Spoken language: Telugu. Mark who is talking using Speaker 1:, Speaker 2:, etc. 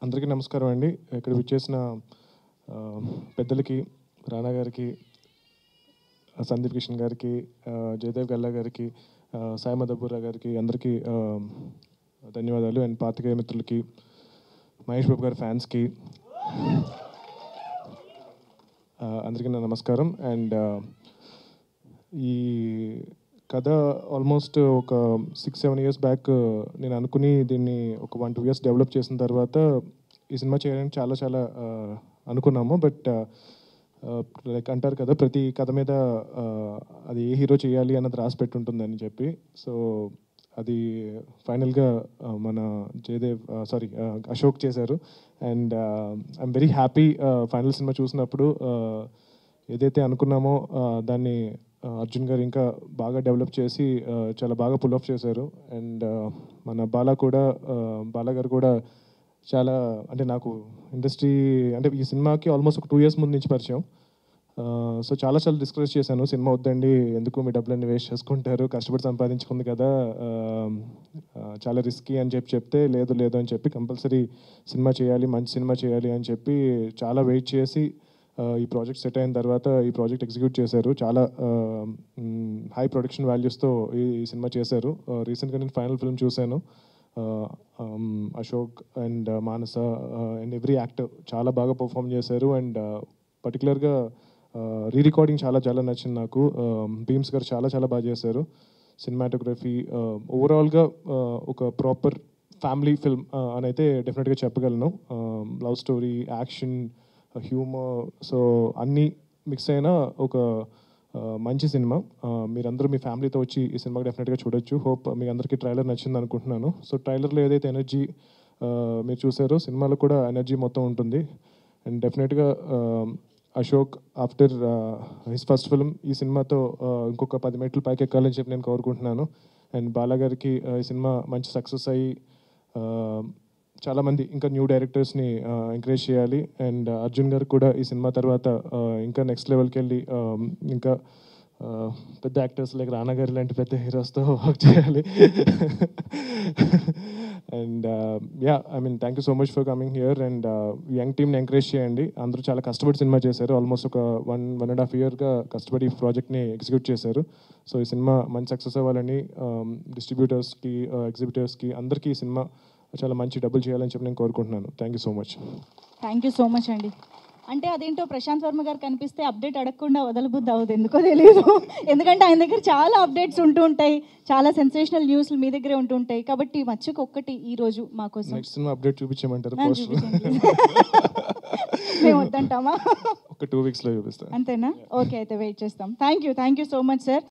Speaker 1: అందరికీ నమస్కారం అండి. ఇక్కడ విచ్చేసిన పెద్దలకి, రానా గారికి, సందీప్ కిషన్ గారికి, జయదేవ్ గల్లా గారికి, సాయి మధుపురా గారికి అందరికీ ధన్యవాదాలు. అండ్ పాత్రికేయ మిత్రులకి, మహేష్ బాబు గారి ఫ్యాన్స్కి అందరికీ నా నమస్కారం. అండ్ ఈ కథ ఆల్మోస్ట్ ఒక 6-7 ఇయర్స్ బ్యాక్ నేను అనుకుని దీన్ని ఒక 1-2 ఇయర్స్ డెవలప్ చేసిన తర్వాత ఈ సినిమా చేయడానికి చాలా అనుకున్నాము. బట్ లైక్ అంటారు కదా, ప్రతి కథ మీద అది ఏ హీరో చేయాలి అన్నది రాసి పెట్టుంటుందని చెప్పి. సో అది ఫైనల్గా మన జయదేవ్ అశోక్ చేశారు. And I'm very happy final cinema చూసినప్పుడు. ఏదైతే అనుకున్నామో దాన్ని అర్జున్ గారు ఇంకా బాగా డెవలప్ చేసి చాలా బాగా పుల్ ఆఫ్ చేశారు. అండ్ మన బాలా గారు కూడా చాలా, అంటే నాకు ఇండస్ట్రీ అంటే ఈ సినిమాకి ఆల్మోస్ట్ ఒక 2 ఇయర్స్ ముందు నుంచి పరిచయం. సో చాలా డిస్కస్ చేశాను, సినిమా వద్దండి, ఎందుకు మీ డబ్బులన్నీ వేస్ట్ చేసుకుంటారు, కష్టపడి సంపాదించుకుంది కదా, చాలా రిస్కీ అని చెప్తే లేదు అని చెప్పి కంపల్సరీ సినిమా చేయాలి, మంచి సినిమా చేయాలి అని చెప్పి చాలా వెయిట్ చేసి ఈ ప్రాజెక్ట్ సెట్ అయిన తర్వాత ఈ ప్రాజెక్ట్ ఎగ్జిక్యూట్ చేశారు. చాలా హై ప్రొడక్షన్ వాల్యూస్తో ఈ సినిమా చేశారు. రీసెంట్గా నేను ఫైనల్ ఫిల్మ్ చూశాను. Ashok and Manasa and every actor చాలా బాగా పర్ఫామ్ చేశారు. అండ్ పర్టికులర్గా రికార్డింగ్ చాలా నచ్చింది నాకు. భీమ్స్ గారు చాలా బాగా చేశారు. సినిమాటోగ్రఫీ ఓవరాల్గా ఒక ప్రాపర్ ఫ్యామిలీ ఫిల్మ్ అని అయితే డెఫినెట్గా చెప్పగలను. Love story, action, humour, so అన్నీ మిక్స్ అయిన ఒక మంచి సినిమా. మీరందరూ మీ ఫ్యామిలీతో వచ్చి ఈ సినిమాకి డెఫినెట్గా చూడొచ్చు. హోప్ మీ అందరికీ ట్రైలర్ నచ్చింది అనుకుంటున్నాను. సో ట్రైలర్లో ఏదైతే ఎనర్జీ మీరు చూసారో సినిమాలో కూడా ఎనర్జీ మొత్తం ఉంటుంది. అండ్ డెఫినెట్గా Ashok after his first film ఈ సినిమాతో ఇంకొక 10 మెట్లు పైకి ఎక్కాలని చెప్పి నేను కోరుకుంటున్నాను. అండ్ బాలా గారికి ఈ సినిమా మంచి సక్సెస్ అయ్యి చాలామంది ఇంకా న్యూ డైరెక్టర్స్ని ఎంకరేజ్ చేయాలి. అండ్ అర్జున్ గారు కూడా ఈ సినిమా తర్వాత ఇంకా నెక్స్ట్ లెవెల్కి వెళ్ళి ఇంకా పెద్ద యాక్టర్స్ లైక్ రానా గారి లాంటి పెద్ద హీరోస్తో వర్క్ చేయాలి. And thank you so much for coming here. And young టీమ్ని ఎంకరేజ్ చేయండి. అందరూ చాలా కష్టపడి సినిమా చేశారు. ఆల్మోస్ట్ ఒక 1.5 ఇయర్గా కష్టపడి ఈ ప్రాజెక్ట్ని ఎగ్జిక్యూట్ చేశారు. సో ఈ సినిమా మంచి సక్సెస్ అవ్వాలని డిస్ట్రిబ్యూటర్స్కి, ఎగ్జిబిటర్స్కి అందరికీ ఈ సినిమా చాలా మంచి డబ్బులు చేయాలని చెప్పి నేను కోరుకుంటున్నాను. Thank you so much.
Speaker 2: Thank you so much అండి. అంటే అదేంటో ప్రశాంత్ వర్మ గారు కనిపిస్తే అప్డేట్ అడగకుండా వదలబుద్ధి అవ్వదు, ఎందుకో తెలియదు. ఎందుకంటే ఆయన దగ్గర చాలా అప్డేట్స్ ఉంటూ ఉంటాయి, చాలా సెన్సేషనల్ న్యూస్లు మీ దగ్గరే ఉంటూ ఉంటాయి. కాబట్టి మచ్చుకు ఒక్కటి ఈ రోజు మాకోసం
Speaker 1: నెక్స్ట్ సినిమా అప్డేట్ చూపించమంటారు?
Speaker 2: మేము వద్దంటామా?
Speaker 1: ఒక 2 వీక్స్లో చూపిస్తాను.
Speaker 2: అంతేనా? ఓకే, అయితే వెయిట్ చేస్తాం. Thank you so much sir.